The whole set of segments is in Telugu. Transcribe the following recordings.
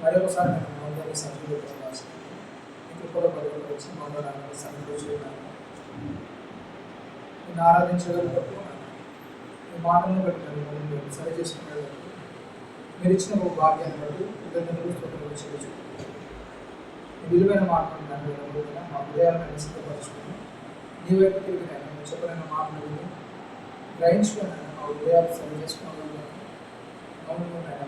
మరొకసారి నేను మమ్మల్ని సంతృప్తి కృపల పదవులు వచ్చి మమ్మల్ని సంతోషించాను. నేను ఆరాధించగలిగినప్పుడు ఈ మాటలను బట్టి నన్ను సరి చేసుకునేటప్పుడు మీరు ఇచ్చిన ఒక భాగ్యాన్ని బట్టి కృతజ్ఞతలు చేయవచ్చు. విలువైన మాటలు దాని మా హృదయాలను సిద్ధపరచుకుని నీ వైపు తిరిగినాను నువ్వు చెప్పిన మాటలు గ్రహించుకుని మా హృదయాలు సరి చేసుకోగలను. అవును నేను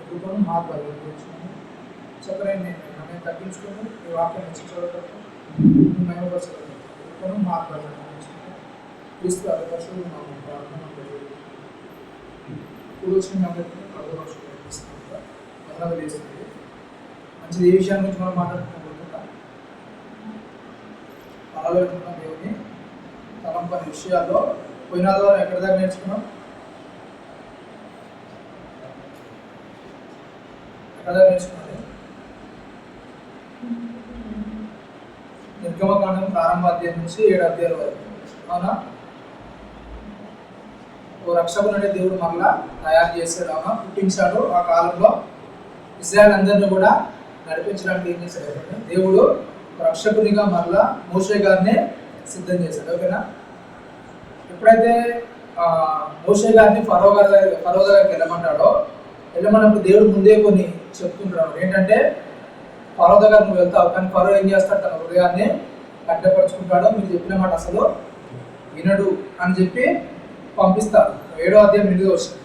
కృపను మా బలపరుచుకుని చెప్పలేని నేను తగ్గించుకొని ఈ వాక్యాన్ని చదవటప్పుడు మేమపరచగలను. కృపను మా బలపరుచుకుని క్రీస్తు అధిపరుషులు మా ప్రార్థన కూర్చొని అందరికీ ప్రభుత్వం చేస్తుంది. మంచిది. ఏ విషయాల గురించి మనం మాట్లాడుకుంటున్నా అలవేడుకున్న దేవుని తలంపని విషయాల్లో పోయిన ద్వారా ఎక్కడి దాకా నేర్చుకున్నాం? ఎక్కడ నేర్చుకున్నది? నిర్గమకాండం ప్రారంభ అధ్యాయం నుంచి 7 అధ్యాయాల వరకు. అవునా? ఓ రక్షకుడు అనే దేవుడు మరలా తయారు చేశాడు. అవునా? పుట్టించాడు. ఆ కాలంలో ఇశ్రాయేల్ అందరినీ కూడా నడిపించడానికి ఏం చేశాడు? దేవుడు రక్షకునిగా మరలా మోషే గారిని సిద్ధం చేశాడు. ఓకేనా? ఎప్పుడైతే మోషే గారిని ఫరో దగ్గరికి వెళ్ళమన్నప్పుడు దేవుడు ముందే కొన్ని చెప్తుంటాడు. ఏంటంటే ఫరో దగ్గర నువ్వు వెళ్తావు, కానీ ఫరో ఏం చేస్తాడు? తన హృదయాన్ని కట్టపరుచుకుంటాడు. మీరు చెప్పిన మాట అసలు వినడు అని చెప్పి పంపిస్తాడు. 7వ అధ్యాయం 8వ వచనం.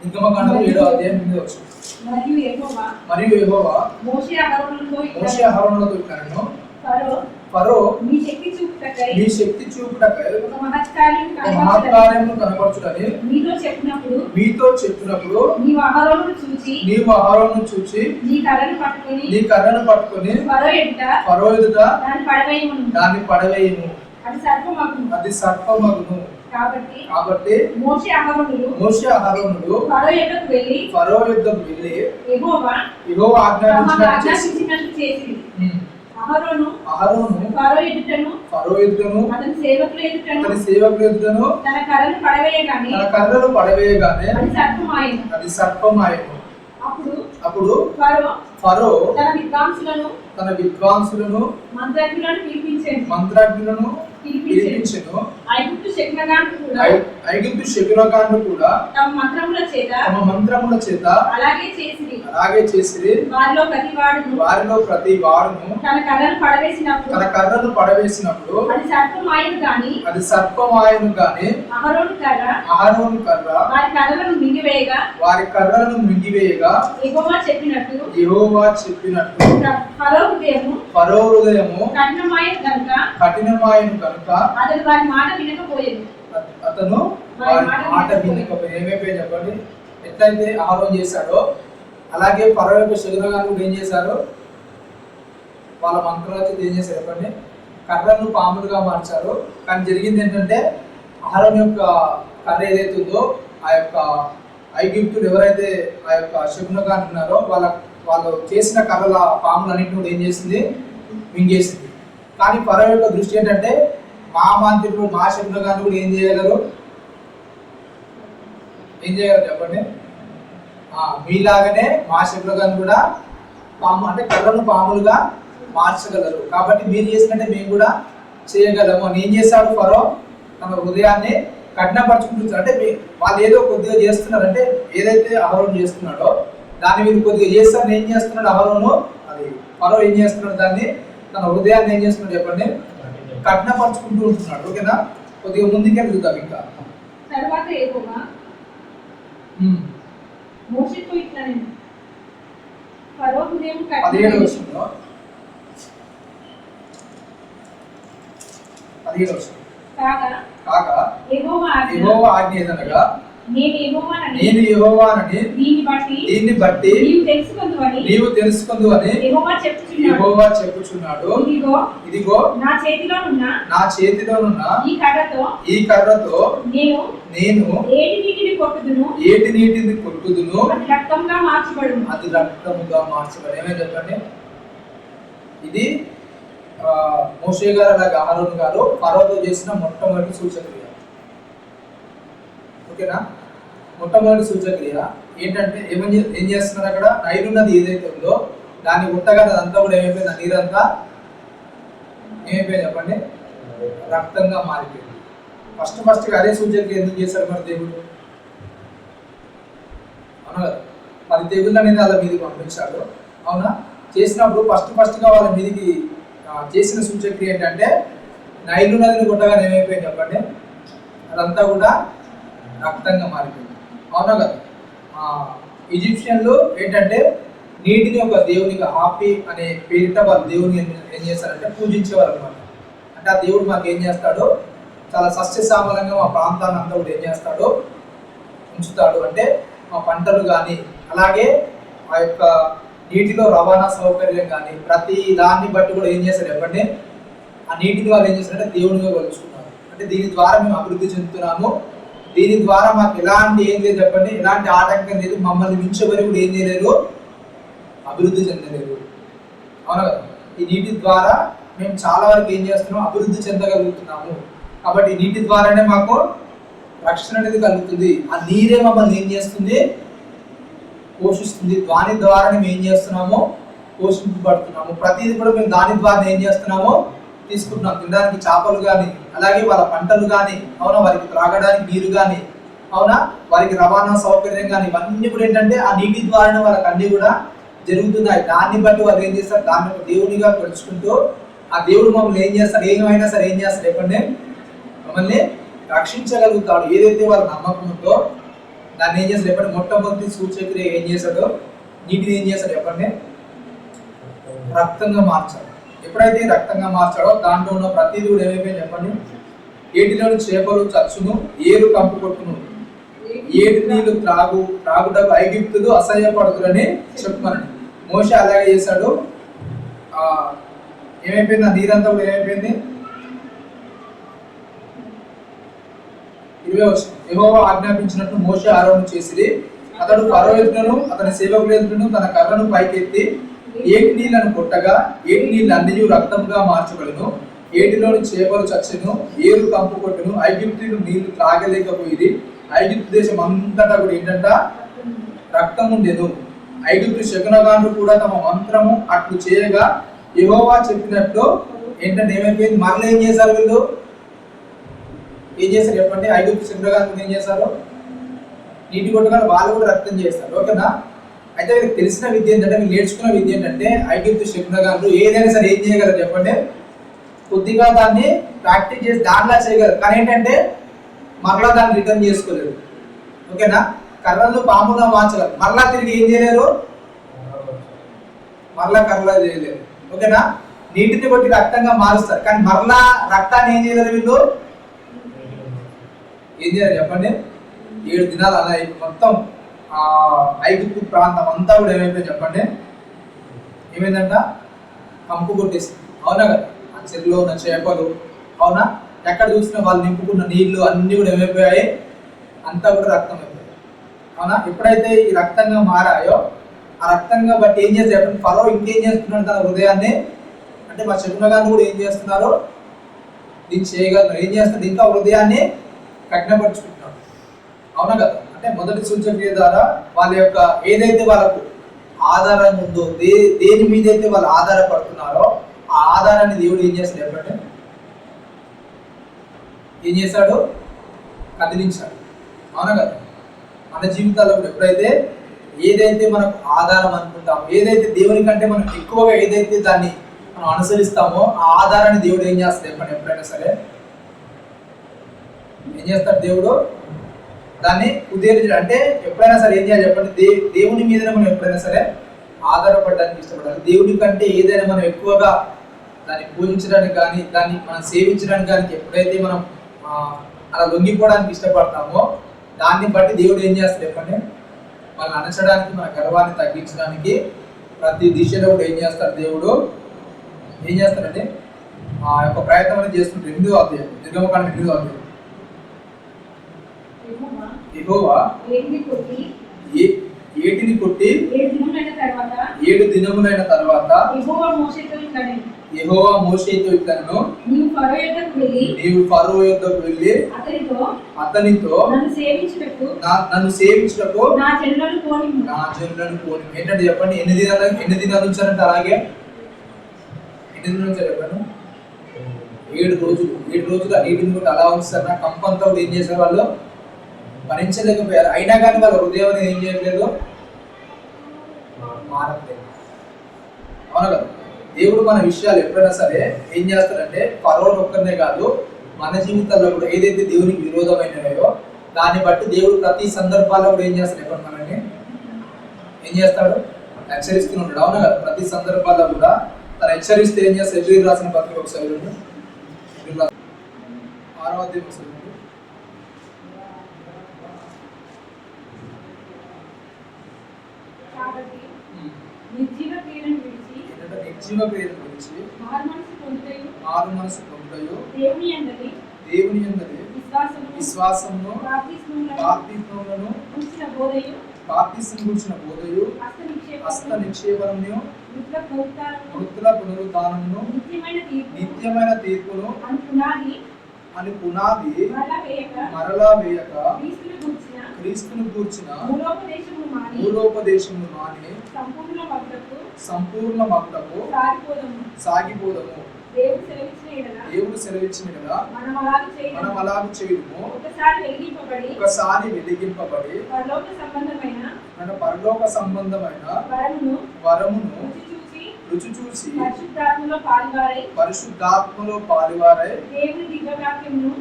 నిర్గమకాండం 7వ అధ్యాయం 8వ వచనం. మరియు యెహోవా మోషే అహరోనులతో ఇట్లనెను, ఫరో నీ శక్తి చూపుటకై ఒక మహత్కార్యమును కనపరచుటని మీతో చెప్పినప్పుడు నీవు అహరోనును చూచి నీ కర్రను పట్టుకొని ఫరో ఎదుట దాన్ని పడవేయును. అది సర్పమగును. కాబట్టి మోషే అహరోనులు ఫరో యొద్దకు వెళ్ళి యెహోవా ఆజ్ఞాపించినట్లు చేసి అహరోను ఫరో ఎదుటను అతని సేవకుల ఎదుటను తన కర్రలు పడవేయగానే అది సర్పమాయెను. అప్పుడు ఫరో తన విద్వాంసులను మంత్రజ్ఞులను పిలిపించెను. ఐగుప్తు శకునగాండ్రు కూడా తమ మంత్రముల చేత అలాగే చేసిరి. వారిలో ప్రతి వాడును తన కర్రలు పడవేసినప్పుడు అది సర్పమాయను గాని అహరోను కర్ర వారి కర్రలను మింగివేయగా యెహోవా చెప్పినట్టు ఫరో హృదయము కఠినమాయను కనుక అతను వారి మాట వినకపోయాడు. ఏమైపోయి చెప్పండి. ఎట్లయితే అహరోను చేశాడో అలాగే ఫరో యొక్క శకునగాండ్రు కూడా ఏం చేశారు? వాళ్ళ మంత్రాలతో ఏం చేశారు చెప్పండి? కర్రను పాములుగా మార్చారు. కానీ జరిగింది ఏంటంటే అహరోను యొక్క కర్ర ఏదైతే ఉందో ఆ యొక్క ఐగుప్తులు ఎవరైతే ఆ యొక్క శకునగాండ్రు ఉన్నారో వాళ్ళు చేసిన కర్రల పాములన్నింటినీ కూడా ఏం చేసింది? మింగేసింది. కానీ ఫరో యొక్క దృష్టి ఏంటంటే మా మంత్రులు మా శకునగాండ్రు కూడా ఏం చేయగలరు చెప్పండి? మీలాగానే మా శకునగాండ్రు కూడా పాము అంటే కర్రను పాములుగా మార్చగలరు. కాబట్టి మీరు చేసినట్టే మేము కూడా చేయగలము అని ఏం చేశాడు ఫరో? తన హృదయాన్ని కఠినపరచుకుంటున్నారు. అంటే వాళ్ళు ఏదో కొద్దిగా చేస్తున్నారు. అంటే ఏదైతే అహరోను చేస్తున్నాడో దాన్ని వీళ్ళు కొద్దిగా చేస్తారు. ఏం చేస్తున్నాడు అహరోను? అది ఫరో ఏం చేస్తున్నాడు? దాన్ని తన హృదయాన్ని ఏం చేస్తున్నాడు చెప్పండి? కఠినపరచుకుంటూ ఉంటున్నాడు. ఓకేనా? కొద్దిగా ముందుకే చూద్దాం. ఇంకా తర్వాత యెహోవా మోషేతో ఇట్లనెను, ఫరో హృదయం 17వ వచనంలో 17వ వచనం కాగా యెహోవా ఆజ్ఞ ఏదనగా నేను యెహోవానని దీన్ని బట్టి నీవు తెలుసుకొందువని యెహోవా చెప్పుచున్నాడు. ఇదిగో నా చేతిలోనున్న ఈ కర్రతో నేను ఏటి నీటిని కొట్టుదును, అది రక్తముగా మార్చబడు. ఏమే చెప్పండి? ఇది మోషే గారు అలాగే అహరోను గారు ఫరోతో చేసిన మొట్టమొదటి సూచక్రియ. ఓకేనా? మొట్టమొదటి సూచక్రియ ఏంటంటే ఏం చేస్తున్నారు అక్కడ? నైలు నది ఏదైతే ఉందో దాన్ని ఉట్టగా అదంతా కూడా ఏమైపోయింది? నీరంతా ఏమైపోయింది చెప్పండి? రక్తంగా మారిపోయింది. ఫస్ట్ అదే సూచక్రియ ఎందుకు చేశారు మరి దేవుడు? అవునా కదా? 10 తెగుళ్ళు అనేది వాళ్ళ మీదకి పంపించాడు. అవునా? చేసినప్పుడు ఫస్ట్గా వాళ్ళ మీదకి చేసిన సూచక్రియ ఏంటంటే నైలు నదిని కొట్టగానే ఏమైపోయింది చెప్పండి? అదంతా కూడా రక్తంగా మారిపోయింది. అవునా కదా? ఈజిప్షియన్లు ఏంటంటే నీటిని ఒక దేవునికి హాపీ అనే పేరిట వాళ్ళు దేవుని ఏం చేస్తారంటే పూజించేవారు అనమాట. అంటే ఆ దేవుడు మాకు ఏం చేస్తాడు? చాలా సస్యశ్యామలంగా మా ప్రాంతాన్ని అంతా కూడా ఏం చేస్తాడు? ఉంచుతాడు. అంటే మా పంటలు కానీ అలాగే ఆ యొక్క నీటిలో రవాణా సౌకర్యం కానీ ప్రతి దాన్ని బట్టి కూడా ఏం చేస్తారు చెప్పండి? ఆ నీటిని వాళ్ళు ఏం చేస్తారంటే దేవునిగా కొలుచుకున్నారు. అంటే దీని ద్వారా మేము అభివృద్ధి చెందుతున్నాము, దీని ద్వారా మాకు ఎలాంటి ఏం లేదు చెప్పండి, ఎలాంటి ఆటంకం లేదు, మమ్మల్ని మించబడి కూడా ఏం చేయలేరు, అభివృద్ధి చెందలేదు. అవునా కదా? ఈ నీటి ద్వారా మేము చాలా వరకు ఏం చేస్తున్నాం? అభివృద్ధి చెందగలుగుతున్నాము. కాబట్టి ఈ నీటి ద్వారానే మాకు రక్షణ అనేది కలుగుతుంది. ఆ నీరే మమ్మల్ని ఏం చేస్తుంది? పోషిస్తుంది. దాని ద్వారా మేము ఏం చేస్తున్నాము? పోషింపబడుతున్నాము. ప్రతిదీ కూడా మేము దాని ద్వారా ఏం చేస్తున్నాము? తీసుకుంటున్నాం. తినడానికి చేపలు కానీ అలాగే వాళ్ళ పంటలు కానీ, అవునా, వారికి త్రాగడానికి నీరు కానీ, అవునా, వారికి రవాణా సౌకర్యం కానీ, ఇవన్నీ కూడా ఏంటంటే ఆ నీటి ద్వారానే వాళ్ళకి అన్ని కూడా జరుగుతున్నాయి. దాన్ని బట్టి వాళ్ళు ఏం చేస్తారు? దాన్ని ఒక దేవునిగా కొలుచుకుంటూ ఆ దేవుడు మమ్మల్ని ఏం చేస్తాడు? ఏమైనా సరే ఏం చేస్తాడు చెప్పండి? మమ్మల్ని రక్షించగలుగుతాడు. ఏదైతే వాళ్ళ నమ్మకం ఉందో దాన్ని ఏం చేస్తాడు చెప్పండి? మొట్టమొదటి సూచక్రియ ఏం చేశాడో నీటిని ఏం చేశాడు చెప్పండి? రక్తంగా మార్చాడు. ఎప్పుడైతే రక్తంగా మార్చాడో దాంట్లో ఉన్న ప్రతిదీ కూడా ఏమైపోయింది చెప్పండి? ఏటిలోని చేపలు చచ్చును, ఏరు కంపు కొట్టును, ఏటి నీళ్లు త్రాగుటకు ఐగుప్తులు అసహ్యపడుతులని చెప్పుమనండి. మోషే అలాగే చేశాడు. ఏమైపోయింది? ఆ నీరంతా కూడా ఏమైపోయింది? 20 యెహోవా ఆజ్ఞాపించినట్టు మోషే ఆరోహణ చేసిరి. అతడు ఫరో ఎదుటను అతని సేవకుల ఎదుటను తన కర్రను పైకెత్తి ఏటి నీళ్లను కొట్టగా ఏటి నీళ్ళు అన్ని రక్తంగా మార్చబడును, ఏటిలోని చేపలు చచ్చెను, ఏరు కంపు కొట్టును, ఐగుప్తీయులు నీళ్లు త్రాగలేకపోయింది. ఐగుప్తు దేశం అంతటా కూడా ఏంటంట? రక్తం ఉండేను. ఐగుప్తు శకునగాండ్రు కూడా తమ మంత్రము అట్లు చేయగా యెహోవా చెప్పినట్లు ఏంటంటే ఏమైపోయింది? మరలా ఏం చేశారు వీళ్ళు? ఏం చేశారు చెప్పండి? ఐగుప్తు శకునగాండ్రు ఏం చేశారు? నీటి కొట్టగానే వాళ్ళు కూడా రక్తం చేస్తారు. ఓకేనా? అయితే వీళ్ళకి తెలిసిన విద్య ఏంటంటే, వీళ్ళు నేర్చుకున్న విద్య ఏంటంటే ఐగుప్తు శకునగాండ్రు ఏదైనా సరే ఏం చేయగలరు చెప్పండి? కొద్దిగా దాన్ని ప్రాక్టీస్ చేసి దానిలా చేయగలరు. కానీ ఏంటంటే మరలా దాన్ని రిటర్న్ చేసుకోలేరు. ఓకేనా? కర్రలు పాముగా మార్చగలరు, మరలా తిరిగి ఏం చేయలేరు? మరలా కర్రలా చేయలేరు. ఓకేనా? నీటిని కొట్టి రక్తంగా మారుస్తారు, కానీ మరలా రక్తాన్ని ఏం చేయలేరు వీళ్ళు? ఏం చేయాలి చెప్పండి? 7 దినాలు అలా మొత్తం ఐగుప్తు ప్రాంతం అంతా కూడా ఏమైపోయింది చెప్పండి? ఏమైందంట? కంపు కొట్టేసి. అవునా కదా? ఆ చెరువులో ఉన్న చేపలు, అవునా, ఎక్కడ చూసినా వాళ్ళు నింపుకున్న నీళ్లు అన్ని కూడా ఏమైపోయాయి? అంతా కూడా రక్తం అయిపోయాయి. అవునా? ఎప్పుడైతే ఈ రక్తంగా మారాయో ఆ రక్తంగా బట్టి ఏం చేస్తారు చెప్పండి? ఫరో ఇంకేం చేస్తున్నాడు? తన హృదయాన్ని, అంటే మా శకునగాండ్రు కూడా ఏం చేస్తున్నారు? దీన్ని చేయగలరు. ఏం చేస్తున్నారు? ఇంకా హృదయాన్ని కఠినపరుచుకుంటున్నాడు. అవునా కదా? అంటే మొదటి సూచక్రియ ద్వారా వాళ్ళ యొక్క ఏదైతే వాళ్ళకు ఆధారం ఉందో, దేని మీదైతే వాళ్ళు ఆధారపడుతున్నారో ఆ ఆధారాన్ని దేవుడు ఏం చేస్తాడు చెప్పండి? ఏం చేశాడు? కదిలించాడు. అవునా కదా? మన జీవితాల్లో కూడా ఎప్పుడైతే ఏదైతే మనకు ఆధారం అనుకుంటామో, ఏదైతే దేవుని కంటే మనం ఎక్కువగా ఏదైతే దాన్ని మనం అనుసరిస్తామో ఆ ఆధారాన్ని దేవుడు ఏం చేస్తాడు చెప్పండి? ఎప్పుడైనా సరే ఏం చేస్తాడు దేవుడు? దాన్ని కుదేరించడం. అంటే ఎప్పుడైనా సరే ఏం చేయాలి చెప్పండి? దేవుని మీదనే మనం ఎప్పుడైనా సరే ఆధారపడడానికి ఇష్టపడాలి. దేవుని కంటే ఏదైనా మనం ఎక్కువగా దాన్ని పూజించడానికి కానీ దాన్ని మనం సేవించడానికి కానీ ఎప్పుడైతే మనం అలా లొంగిపోవడానికి ఇష్టపడతామో దాన్ని బట్టి దేవుడు ఏం చేస్తాడు చెప్పండి? మనల్ని అణచడానికి, మన గర్వాన్ని తగ్గించడానికి ప్రతి దిశలో కూడా ఏం చేస్తాడు దేవుడు? ఏం చేస్తాడంటే ఆ యొక్క ప్రయత్నం అనేది చేస్తుంటే 8వ అధ్యాయం, నిర్గమకాండం 8వ అధ్యాయం. యెహోవా ఏటిని కొట్టి 7 దినములైన తర్వాత 7 దినములైన తర్వాత యెహోవా మోషేతో ఇట్లనెను, యెహోవా మోషేతో ఇట్లనెను, నీవు ఫరో యొద్దకు వెళ్ళి అతనితో నన్ను సేవించుటకు నా జనులను పోనిమ్ము. ఏంటంటే చెప్పండి, ఎన్ని దినాలు ఉంచారంటే అలాగే ఎన్ని దినాలు ఉంచారు చెప్పండి? 7 రోజులు. 7 రోజులు ఆ నీటిని కూడా అలా ఉంచారు. నా కంపంతా ఏం చేశారు, వాళ్ళు భరించలేకపోయారు. అయినా కానీ వాళ్ళ హృదయం అనేది ఏం చేయట్లేదు, మారట్లేదు. అవునా కదా? దేవుడు మన విషయాలు ఎప్పుడైనా సరే ఏం చేస్తాడంటే ఫరోని ఒక్కరినే కాదు, మన జీవితాల్లో కూడా ఏదైతే దేవునికి విరోధమైనయో దాన్ని బట్టి దేవుడు ప్రతి సందర్భాల్లో కూడా ఏం చేస్తాడు, ఎప్పుడు మనల్ని ఏం చేస్తాడు, హెచ్చరిస్తూ ఉంటాడు. అవునా కదా? ప్రతి సందర్భాల్లో కూడా తను హెచ్చరిస్తే ఏం చేస్తాడు? ఎబ్రీయులకు రాసిన పత్రిక ఒకసారి 6వ అధ్యాయం. కాబట్టి నిర్జీవ క్రియలను విడిచి మారు మనసు పొందుటయు దేవుని యందలి విశ్వాసమును బాప్తిస్మములను గురించిన బోధయు హస్త నిక్షేపణమును మృతుల పునరుద్ధానమును నిత్యమైన తీర్పును అని పునాది మరలా వేయక క్రీస్తును గూర్చిన మూలోపదేశమును మాని సంపూర్ణ మగుటకు సాగిపోదము. దేవుడు సెలవిచ్చిన కదా మనం అలాగ చేయడము. ఒకసారి వెలిగింపబడి పరలోక సంబంధమైన వరమును రుచి చూసి పరిశుద్ధాత్మలో పాలువారై దేవుని దివ్య వాక్యమును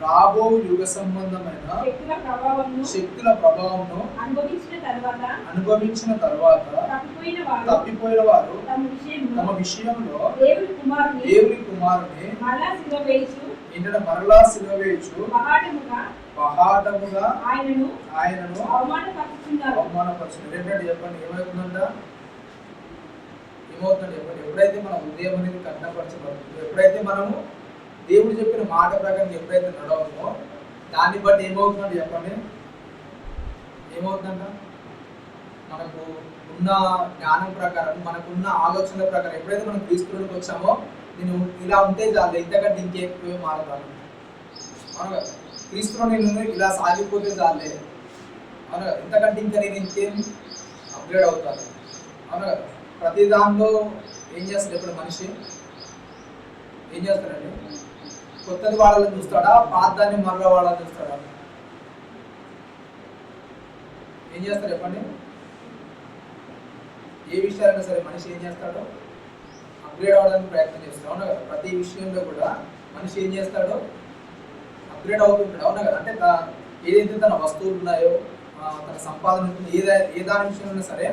రాబో యుగ సంబంధమైన శక్తుల ప్రభావమును అనుభవించిన తర్వాత తప్పిపోయిన వారు తమ విషయంలో దేవుని కుమారుని మరలా సిలువ వేయచ్చు బహాటముగా ఆయనను అవమానపరుచున్నారు. ఏంటంటే చెప్పండి, ఏమవుతుందంట? చెప్పండి, ఎప్పుడైతే మన హృదయం అనేది కఠినపరచబడుతుందో, ఎప్పుడైతే మనము దేవుడు చెప్పిన మాట ప్రకారం ఎప్పుడైతే నడవమో దాన్ని బట్టి ఏమవుతుందంటే చెప్పండి, ఏమవుతుందంట? మనకు ఉన్న జ్ఞానం ప్రకారం, మనకున్న ఆలోచనల ప్రకారం ఎప్పుడైతే మనం క్రీస్తులోకి వచ్చామో, నేను ఇలా ఉంటే చాలు, ఇంతకంటే ఇంకెక్కువే మారతాను. అవును కదా? క్రీస్తులో నేను ఇలా సాగిపోతే చాలే, అవును కదా? ఇంతకంటే ఇంకా నేను ఇంకేం అప్గ్రేడ్ అవుతాను. అవును కదా? ప్రతి దానిలో ఏం చేస్తాడు ఇప్పుడు మనిషి? ఏం చేస్తాడండి? కొత్తది వాడాలని చూస్తాడా, పాత దాన్ని మరలా వాడాలని చూస్తాడా? ఏం చేస్తాడు చెప్పండి? ఏ విషయాలైనా సరే మనిషి ఏం చేస్తాడో అప్గ్రేడ్ అవ్వడానికి ప్రయత్నం చేస్తాడు. అవునా కదా? ప్రతి విషయంలో కూడా మనిషి ఏం చేస్తాడో అప్గ్రేడ్ అవుతుంటాడు. అవునా కదా? అంటే ఏదైతే తన వస్తువులు ఉన్నాయో, తన సంపాదన ఏ దాని విషయంలో సరే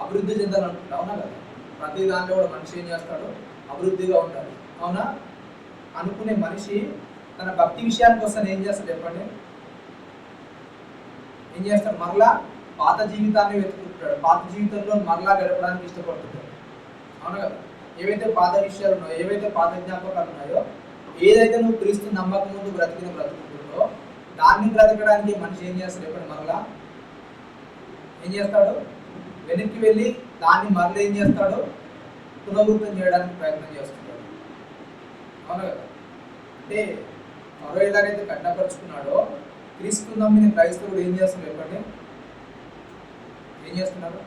అభివృద్ధి చెందాలనుకుంటా. అవునా కదా? ప్రతి దాంట్లో కూడా మనిషి ఏం చేస్తాడో అభివృద్ధిగా ఉంటాడు. అవునా? అనుకునే మనిషి తన భక్తి విషయానికి వస్తే ఏం చేస్తాడు చెప్పండి? ఏం చేస్తాడు? మరలా పాత జీవితాన్ని వెతుకుంటాడు. పాత జీవితంలో మరలా గడపడానికి ఇష్టపడుతుంటాడు. అవును కదా? ఏవైతే పాత విషయాలు ఉన్నాయో, ఏవైతే పాత జ్ఞాపకాలు ఉన్నాయో, ఏదైతే నువ్వు క్రీస్తు నమ్మకం ముందు బ్రతుకుంటుందో దాన్ని బ్రతకడానికి మనిషి ఏం చేస్తాడు చెప్పండి? మరలా ఏం చేస్తాడు? వెనక్కి వెళ్ళి దాన్ని మరలా ఏం చేస్తాడు? పునరుద్ధం చేయడానికి ప్రయత్నం చేస్తున్నాడు. అవును కదా? అంటే మరో ఎలాగైతే కఠినపరుచుకున్నాడో క్రీస్తు నమ్మిన క్రైస్తవుడు ఏం చేస్తున్నాడు చెప్పండి? ఏం చేస్తున్నారు?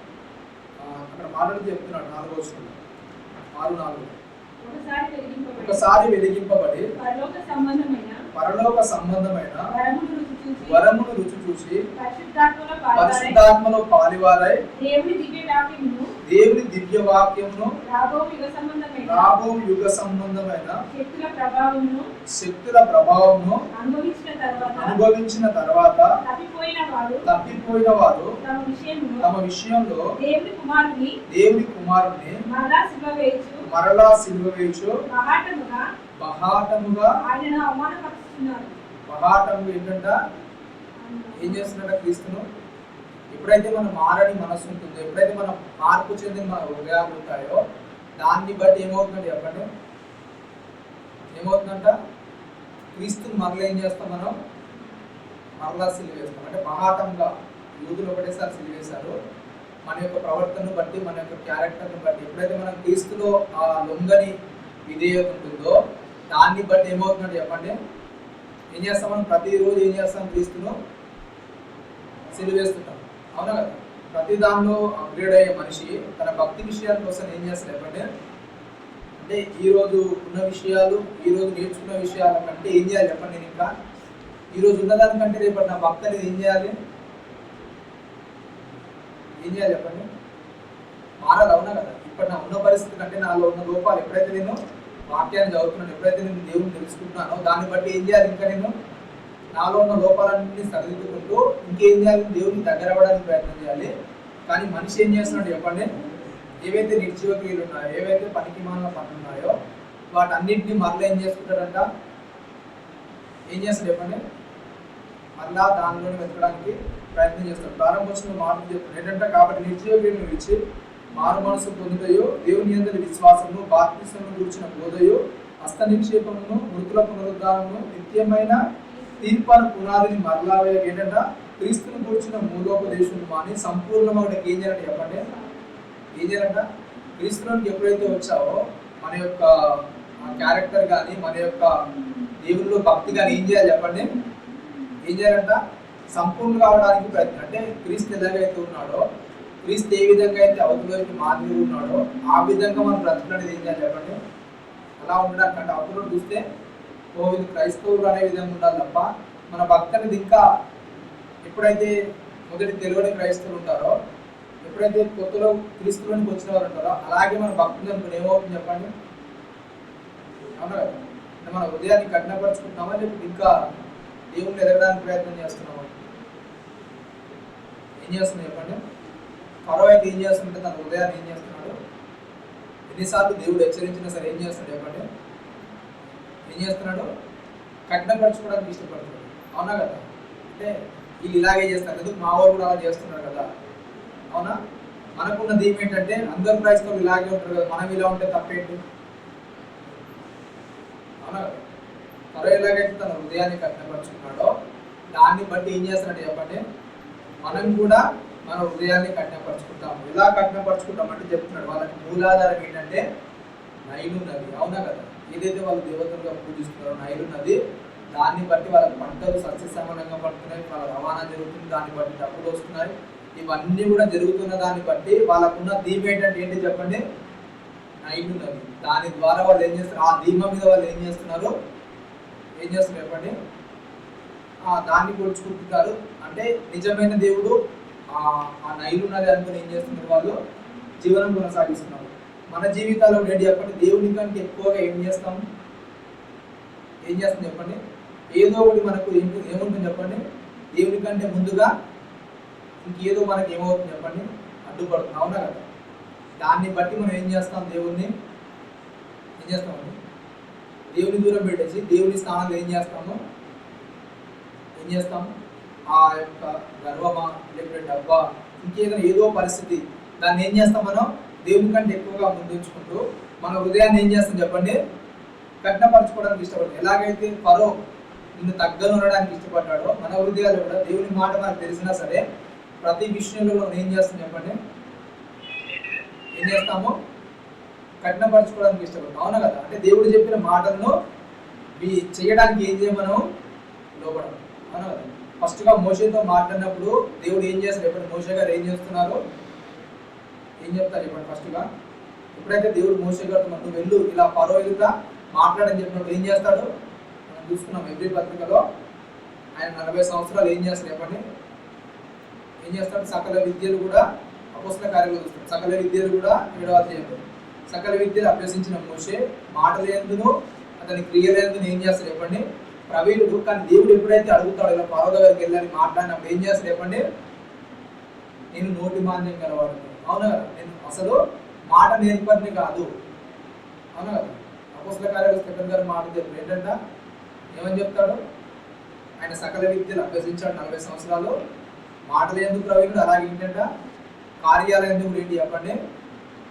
అక్కడ మాట్లాడుతూ చెప్తున్నాడు 4వ వచనంలో 6:4 ఒకసారి వెలిగింపబడి పరలోక సంబంధమైన వరమును రుచి చూసి పరిశుద్ధాత్మలో పాలివారై దేవుని దివ్య వాక్యమును రాబో యుగ సంబంధమైన శక్తుల ప్రభావమును అనుభవించిన తర్వాత తప్పిపోయిన వారు తమ విషయంలో దేవుని కుమారుని మరలా సిలువ వేయచ్చు బహాటముగా బహాటముగా ఏంటంట? ఏం చేస్తున్నాడ క్రీస్తును? ఎప్పుడైతే మనం మారని మనసు ఉంటుందో, ఎప్పుడైతే మనం మార్పు చెందిన మన హృదయాలు ఉంటాయో దాన్ని బట్టి ఏమవుతుందంటే చెప్పండి? ఏమవుతుందంట? క్రీస్తుని మరలా ఏం చేస్తాం మనం? మరలా సిలివేస్తాం. అంటే మహాటంగా యూదులు ఒకటేసారి సిలివేశారు. మన యొక్క ప్రవర్తనను బట్టి, మన యొక్క క్యారెక్టర్ని బట్టి, ఎప్పుడైతే మనం క్రీస్తులో ఆ లొంగని విధేయత ఉంటుందో దాన్ని బట్టి ఏమవుతుందంటే చెప్పండి, ఏం చేస్తాం మనం ప్రతిరోజు ఏం చేస్తాం, క్రీస్తును సిలివేస్తుంటాం. అవునా కదా? ప్రతి దానిలో అప్గ్రేడ్ అయ్యే మనిషి తన భక్తి విషయాల కోసం ఏం చేస్తారు చెప్పండి, అంటే ఈరోజు ఉన్న విషయాలు, ఈరోజు నేర్చుకున్న విషయాల కంటే ఏం చేయాలి చెప్పండి, నేను ఇంకా ఈరోజు ఉన్నదానికంటే రేపటి నా భక్తి అనేది ఏం చేయాలి చెప్పండి, మారాలి. అవునా కదా? ఇప్పుడు నా ఉన్న పరిస్థితి కంటే నాలో ఉన్న లోపాలు ఎప్పుడైతే నేను వాక్యాన్ని చదువుతున్నాను, ఎప్పుడైతే నేను దేవుని తెలుసుకుంటున్నానో దాన్ని బట్టి ఏం చేయాలి, ఇంకా నేను నాలో ఉన్న లోపాలన్నింటినీ సరిదిద్దుకుంటూ ఇంకేం చేయాలి, దేవునికి దగ్గర అవ్వడానికి ప్రయత్నం చేయాలి. కానీ మనిషి ఏం చేస్తున్నాడు చెప్పండి, ఏవైతే నిర్జీవ క్రియలు ఉన్నాయో, ఏవైతే పనికి మాలిన పనులు ఉన్నాయో వాటన్నింటినీ మరలా ఏం చేసుకుంటాడంట, ఏం చేస్తాడు చెప్పండి, మరలా దానిలోనే వెతకడానికి ప్రయత్నం చేస్తాడు. ప్రారంభోత్సవం మార్పు చెప్తాడు ఏంటంటే, కాబట్టి నిర్జీవ క్రియలను విడిచి మారు మనసు పొందుతాయో, దేవుని యందు విశ్వాసము, బాప్తిస్మము గురించిన బోధయో, హస్త నిక్షేపమును, మృతుల పునరుద్ధారమును, నిత్యమైన తీర్పాను పునాదిని మరలా ఏంటంటే క్రీస్తుని కూర్చున్న మూలోపదేశం మాని సంపూర్ణమైన ఏం చేయాలంటే చెప్పండి, ఏం చేయాలంట, క్రీస్తులోకి ఎప్పుడైతే వచ్చావో మన యొక్క క్యారెక్టర్ కానీ, మన యొక్క దేవునిలో భక్తి కానీ ఏం చేయాలి చెప్పండి, ఏం చేయాలంట, సంపూర్ణ కావడానికి ప్రయత్నం. అంటే క్రీస్తు ఎలాగైతే ఉన్నాడో, క్రీస్తు ఏ విధంగా అయితే అవతలకి మాదిరి ఉన్నాడో ఆ విధంగా మనం బ్రతకడానికి ఏం చేయాలి చెప్పండి, అలా ఉండడానికి. అంటే అవతల చూస్తే ఓ ఇది క్రైస్తవులు అనే విధంగా ఉండాలి తప్ప మన భక్తి అనేది ఇంకా ఎప్పుడైతే మొదటి తెలియని క్రైస్తవులు ఉంటారో, ఎప్పుడైతే కొత్తలో క్రీస్తులోనికి వచ్చిన వారు ఉంటారో అలాగే మన భక్తులు అనుకుని ఏమవుతుంది చెప్పండి, అవునా కదా? అంటే మన హృదయాన్ని కఠినపరుచుకుంటున్నామా, లేకపోతే ఇంకా దేవుణ్ణి ఎదగడానికి ప్రయత్నం చేస్తున్నామా? ఏం చేస్తుంది చెప్పండి, ఫరో అయితే ఏం చేస్తుంటే తన హృదయాన్ని ఏం చేస్తున్నాడు, ఎన్నిసార్లు దేవుడు హెచ్చరించినా సరే ఏం చేస్తున్నాడు చెప్పండి, ఏం చేస్తున్నాడు, కఠినపరచుకోవడానికి ఇష్టపడుతున్నాడు. అవునా కదా? అంటే వీళ్ళు ఇలాగే చేస్తారు, ఎందుకు మా వాళ్ళు కూడా అలా చేస్తున్నారు కదా. అవునా? మనకున్న దీపం ఏంటంటే అందరు క్రైస్తవులు ఇలాగే ఉంటారు కదా, మనం ఇలా ఉంటే తప్పేంటి. అవునా కదా? మరో ఎలాగైతే తన హృదయాన్ని కఠినపరుచుకున్నాడో దాన్ని బట్టి ఏం చేస్తాడంటే చెప్పండి, మనం కూడా మన హృదయాన్ని కఠినపరుచుకుంటాము. ఎలా కఠినపరుచుకుంటాం అంటే చెప్తున్నాడు, వాళ్ళకి మూలాధారం ఏంటంటే నైలు నది. అవునా కదా? ఏదైతే వాళ్ళు దేవతలుగా పూజిస్తున్నారో నైలు నది, దాన్ని బట్టి వాళ్ళకి పంటలు సస్యశ్యామలంగా పడుతున్నాయి, వాళ్ళ రవాణా జరుగుతుంది, దాన్ని బట్టి డబ్బులు వస్తున్నాయి. ఇవన్నీ కూడా జరుగుతున్న దాన్ని బట్టి వాళ్ళకున్న దీపం ఏంటంటే ఏంటి చెప్పండి, నైలు నది. దాని ద్వారా వాళ్ళు ఏం చేస్తారు, ఆ దీపం మీద వాళ్ళు ఏం చేస్తున్నారు చెప్పండి, దాన్ని కొలుచుకుంటున్నారు. అంటే నిజమైన దేవుడు ఆ నైలు నది అనుకుని ఏం చేస్తున్నారు, వాళ్ళు జీవనం కొనసాగిస్తున్నారు. మన జీవితాల్లో ఏంటి చెప్పండి, దేవుని కంటే ఎక్కువగా ఏం చేస్తాం చెప్పండి, ఏదో ఒకటి మనకు ఏముంటుంది చెప్పండి, దేవుని కంటే ముందుగా ఇంకేదో మనకి ఏమవుతుంది చెప్పండి, అడ్డుపడుతుంది. అవునా కదా? దాన్ని బట్టి మనం ఏం చేస్తాం, దేవుణ్ణి దేవుని దూరం పెట్టేసి దేవుని స్థానంలో ఏం చేస్తాము, ఆ యొక్క గర్వమా, లేకపోతే డబ్బా, ఇంకేదైనా ఏదో పరిస్థితి, దాన్ని ఏం చేస్తాం మనం దేవుని కంటే ఎక్కువగా ముందుంచుకుంటూ మన హృదయాన్ని ఏం చేస్తాం చెప్పండి, కఠినపరచుకోవడానికి ఇష్టపడతాం. ఎలాగైతే ఫరో నిన్ను తగ్గను ఉండడానికి ఇష్టపడ్డాడో మన హృదయాలు కూడా దేవుని మాట మనకు తెలిసినా సరే ప్రతి విషయంలో ఏం చేస్తాం చెప్పండి, ఏం చేస్తాము, కఠినపరచుకోవడానికి ఇష్టపడతాం. అవునా కదా? అంటే దేవుడు చెప్పిన మాటలను చేయడానికి ఏం చేయమనం, లోపడం. అవునా కదా? ఫస్ట్గా మోషేతో మాట్లాడినప్పుడు దేవుడు ఏం చేస్తారు చెప్పండి, మోషే గారు ఏం చేస్తున్నారు, ఏం చెప్తారు చెప్పండి. ఫస్ట్గా ఎప్పుడైతే దేవుడు మోషే గారితో నువ్వు వెళ్ళు ఇలా ఫరో ఎదుట మాట్లాడని చెప్పినప్పుడు ఏం చేస్తాడు, మనం చూసుకున్నాం ఎబ్రీ పత్రికలో ఆయన 40 సంవత్సరాలు ఏం చేస్తారు చెప్పండి, ఏం చేస్తాడు, సకల విద్యలు కూడా అపోస్తల కార్యాలు చూస్తాడు. సకల విద్యలు కూడా 7వ అధ్యాయంలో సకల విద్యలు అభ్యసించిన మోషే మాటలేందును అతని క్రియలేందును ఏం చేస్తారు చెప్పండి, ప్రవీణుడు. కానీ దేవుడు ఎప్పుడైతే అడుగుతాడో ఇలా ఫరో దగ్గరికి వెళ్ళని మాట్లాడినప్పుడు ఏం చేస్తారు చెప్పండి, నేను నోటి మాంద్యం గలవాడు. అవునా కదా? నేను అసలు మాట నేర్పడిని కాదు. అవునా కదా? అపోస్తల కార్యాలు స్టెఫెన్ గారు మాట చెప్పారు ఏంటంట, ఏమని చెప్తాడు, ఆయన సకల విద్యలు అభ్యసించాడు 40 సంవత్సరాలు, మాటలు ఎందుకు ప్రవీణుడు, అలాగే ఏంటంట కార్యాలయం ఎందుకు ఏంటి చెప్పండి,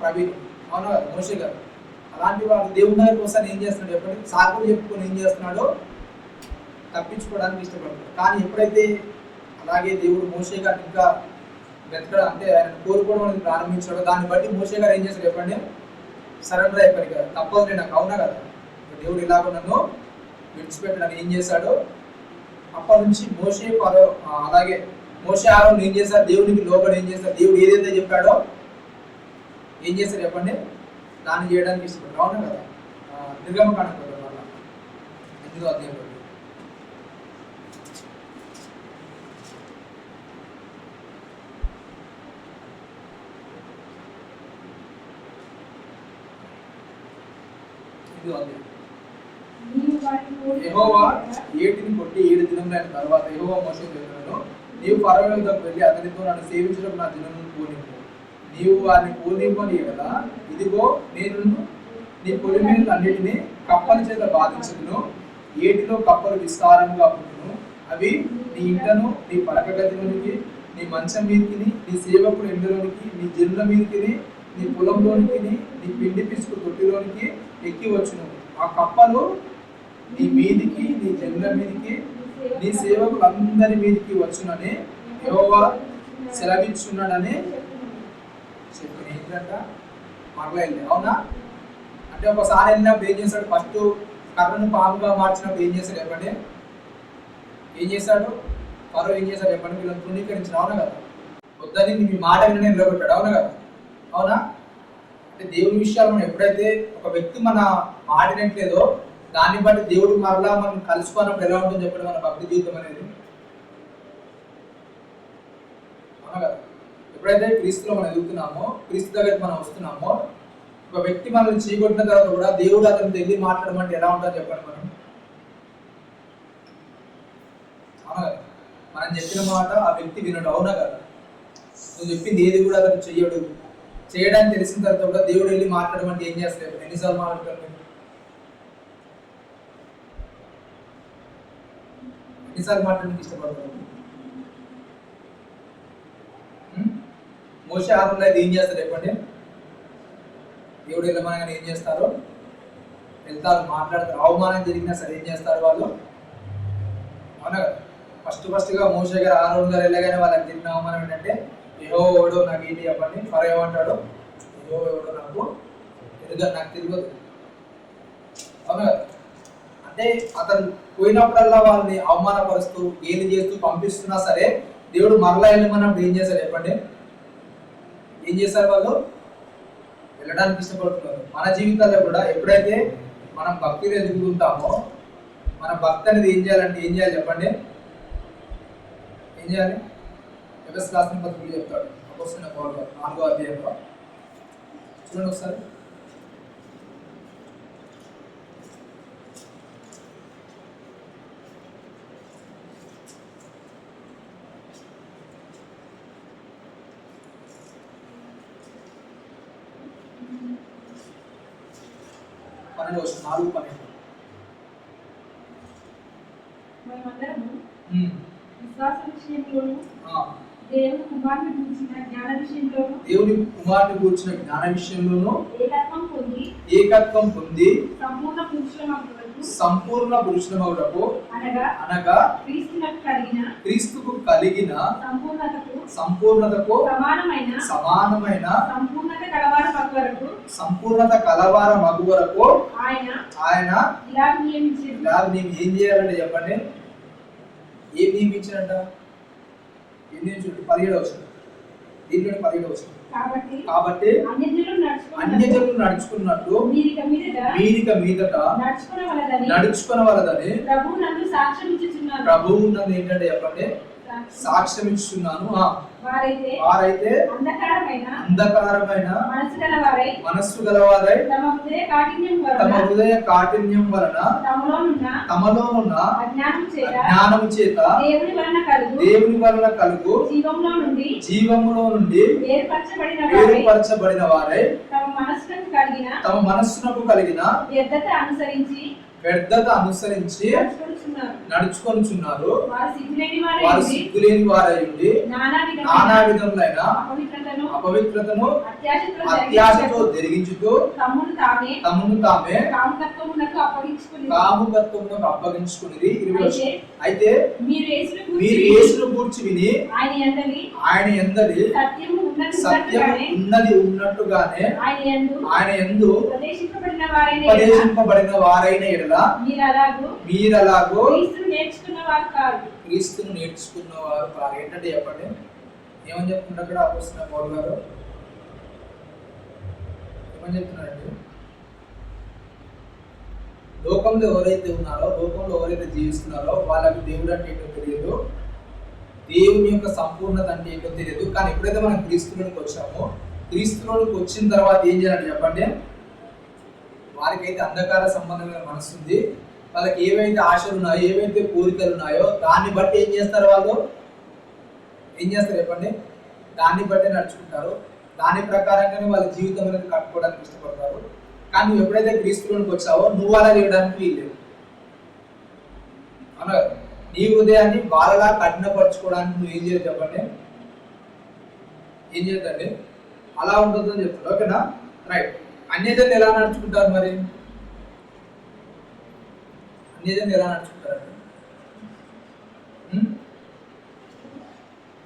ప్రవీణుడు. అవునా కదా? మోషే గారు అలాంటి వాడు దేవుని దగ్గర కోసం ఏం చేస్తున్నాడు చెప్పండి, సాకులు చెప్పుకొని ఏం చేస్తున్నాడు, తప్పించుకోవడానికి ఇష్టపడతాడు. కానీ ఎప్పుడైతే అలాగే దేవుడు మోషే గారిని ఇంకా వెతకడం అంటే ఆయన కోరుకోవడం అనేది ప్రారంభించాడో దాన్ని బట్టి మోషే గారు ఏం చేశాడు చెప్పండి, సరెండర్ అయిపోయి కదా, తప్పదు నేను నాకు అవునా కదా, దేవుడు ఇలాగ నన్ను విడిచిపెట్టడానికి ఏం చేశాడు. అప్పటి నుంచి మోషే అలాగే మోషే ఆరోన్ ఏం చేశారు, దేవునికి లోబడి ఏం చేశారు, దేవుడు ఏదైతే చెప్పాడో ఏం చేశారు చెప్పండి, దాన్ని చేయడానికి ఇష్టపడ్డారు. అవునా కదా. నిర్గమకాండం కదా వల్ల 8వ అధ్యాయంలో యెహోవా ఏటిని కొట్టి 7 దినములైన తర్వాత యెహోవా మోషేతో చెప్పాడు, నీవు ఫరో యొద్దకు వెళ్ళి అతనితో నన్ను సేవించడం నా దినములను పోనివ్వు. నీవు వారిని పోనివ్వని కదా, ఇదిగో నేను నీ పొలిమేలన్నిటినీ కప్పల చేత బాధించును, ఏటిలో కప్పలు విస్తారంగా పుట్టును, అవి నీ ఇంటను నీ పడక గదిలోనికి నీ మంచం మీదకి నీ సేవకుడు ఎండులోనికి నీ జనుల మీదకి నీ పొలంలోనికి నీ పిండి పిసుకు తొట్టిలోనికి ఎక్కి వచ్చును. ఆ కప్పలు నీ మీదికి నీ జనుల మీదికి నీ సేవకులందరి మీదికి వచ్చునని యెహోవా సెలవిచ్చున్నాడని చెప్పిన. ఏంటంట మరలా వెళ్ళి అవునా అంటే ఒకసారి వెళ్ళినప్పుడు ఏం చేశాడు, ఫస్ట్ కర్రను పాముగా మార్చినప్పుడు ఏం చేశాడు చెప్పండి, ఏం చేశాడు ఫరో ఏం చేశాడు చెప్పండి, వీళ్ళని తృణీకరించిన. అవునా కదా. వద్దని మీ మాట వినని నిలబెట్టాడు. అవునా కదా. అవునా అంటే దేవుని విషయాలు మనం ఎప్పుడైతే ఒక వ్యక్తి మన మాటినట్లేదో దాన్ని బట్టి దేవుడు మరలా మనం కలుసుకున్నప్పుడు ఎలా ఉంటుందో చెప్పండి మన భక్తి జీవితం అనేది. అవునా కదా. ఎప్పుడైతే క్రీస్తులో మనం ఎదుగుతున్నామో, క్రీస్తు దగ్గరికి మనం వస్తున్నామో, ఒక వ్యక్తి మనల్ని చీకొట్టిన తర్వాత కూడా దేవుడు అతను తెలియ మాట్లాడమంటే ఎలా ఉంటుందో చెప్పండి మనం. అవునా కదా. మనం చెప్పిన మాట ఆ వ్యక్తి వినడు. అవునా కదా. నువ్వు చెప్పింది ఏది కూడా అతను చెయ్యడు. చేయడానికి తెలిసిన తర్వాత కూడా దేవుడు వెళ్ళి మాట్లాడమంటే ఏం చేస్తాడు, ఎన్నిసార్లు మాట్లాడతాడు, ఎన్నిసార్లు మాట్లాడడానికి ఇష్టపడతాడు. మోషే ఆరోన్లు అయితే ఏం చేస్తారు చెప్పండి, దేవుడు వెళ్ళమనగానే ఏం చేస్తారు, వెళ్తారు, మాట్లాడతారు. అవమానం జరిగినా సరే ఏం చేస్తారు వాళ్ళు. అవునా కదా. ఫస్ట్ గా మోషే గారు ఆరోన్ గారు వెళ్ళగానే వాళ్ళకి జరిగిన అవమానం ఏంటంటే, యెహోవాడో నాకు ఏంటి చెప్పండి. ఫరో ఏమంటాడు, యెహోవాడో నాకు తెలియదు. అవునా కదా. అంటే అతను పోయినప్పుడల్లా వాళ్ళని అవమానపరుస్తూ ఏది చేస్తూ పంపిస్తున్నా సరే దేవుడు మరలా వెళ్ళమన్నప్పుడు ఏం చేశారు చెప్పండి, ఏం చేశారు వాళ్ళు, వెళ్ళడానికి ఇష్టపడుతున్నారు. మన జీవితాల్లో కూడా ఎప్పుడైతే మనం భక్తిని ఎదుగుతుంటామో, మన భక్తి అనేది ఏం చేయాలంటే ఏం చేయాలి చెప్పండి, ఏం చేయాలి. ఎఫెసీయులకు రాసిన పత్రికలో చెప్తాడు అపోస్తలుడైన పౌలు 4వ అధ్యాయంలో చూడండి ఒకసారి. విశ్వాస విషయంలోను దేవుని కుమారుని గూర్చిన జ్ఞాన విషయంలోను ఏకత్వం పొంది సంపూర్ణ పురుషులమగుటకు అనగా క్రీస్తుకు కలిగిన సంపూర్ణతకు సమానమైన సంపూర్ణత కలవార మగు వరకు ఆయన ఏం చేయాలంటే చెప్పండి, ఏం నియమించారంట. ఏం నియమించారు 17వ వచనం, దీంట్లో 17వ వచనం. కాబట్టి అన్యజనులు నడుచుకున్నట్టు మీరిక మీదట నడుచుకొనవలదని ప్రభువు నన్ను ఏంటంటే చెప్పండి సాక్ష్యం ఇస్తున్నాను. వారైతే అంధకారమైన మనస్సు గలవారై తమ హృదయ కాఠిన్యం వలన తమలోనున్న అజ్ఞానము చేత దేవుని వలన కలుగు జీవములో నుండి వేరుపరచబడిన వారై తమ మనస్సునకు కలిగిన వ్యర్థత అనుసరించి నడుచుకొనుచున్నారు. వారు సిగ్గులేని వారయ్యుండి నానా విధములైన అపవిత్రతను అత్యాశతో జరిగించుతూ తమను తామే కాముకత్వమునకు అప్పగించుకుని. అయితే మీరు యేసును గూర్చి విని ఆయన యందలి సత్యము ఉన్నది ఉన్నట్టుగానే ఆయన యందు ఉపదేశింపబడిన వారైన ఎడల మీరలాగో క్రీస్తును నేర్చుకున్న వారు కాదు. ఏంటంటే చెప్పండి, ఏమని చెప్తున్నారు అక్కడ అపోస్తలుడైన పౌలు గారు? ఏమని చెప్తున్నారండి? లోకంలో ఎవరైతే ఉన్నారో, లోకంలో ఎవరైతే జీవిస్తున్నారో వాళ్ళకి దేవుడు అంటే ఏంటో తెలియదు, దేవుని యొక్క సంపూర్ణత అంటే ఏంటో తెలియదు. కానీ ఎప్పుడైతే మనం క్రీస్తులోనికి వచ్చామో, క్రీస్తులోనికి వచ్చిన తర్వాత ఏం చేయాలంటే చెప్పండి, వారికైతే అంధకార సంబంధమైన మనసు ఉంది. వాళ్ళకి ఏవైతే ఆశలు ఉన్నాయో, ఏవైతే కోరికలు ఉన్నాయో దాన్ని బట్టి ఏం చేస్తారు? వాళ్ళు ఏం చేస్తారు చెప్పండి? దాన్ని బట్టి నడుచుకుంటారు. దాని ప్రకారంగానే వాళ్ళ జీవితం అనేది కట్టుకోవడానికి ఇష్టపడతారు. కానీ నువ్వు ఎప్పుడైతే క్రీస్తులోనికి వచ్చావో నువ్వు అలా చేయడానికి వీల్లేదు. అవునా? నీ హృదయాన్ని వాళ్ళలా కఠినపరచుకోవడానికి నువ్వు ఏం చేయదు చెప్పండి? ఏం చేయద్దండి, అలా ఉంటుందని చెప్తారు. ఓకేనా? రైట్. అన్యజనులు ఎలా నడుచుకుంటారు మరి? అన్యజనులు ఎలా నడుచుకుంటారండి?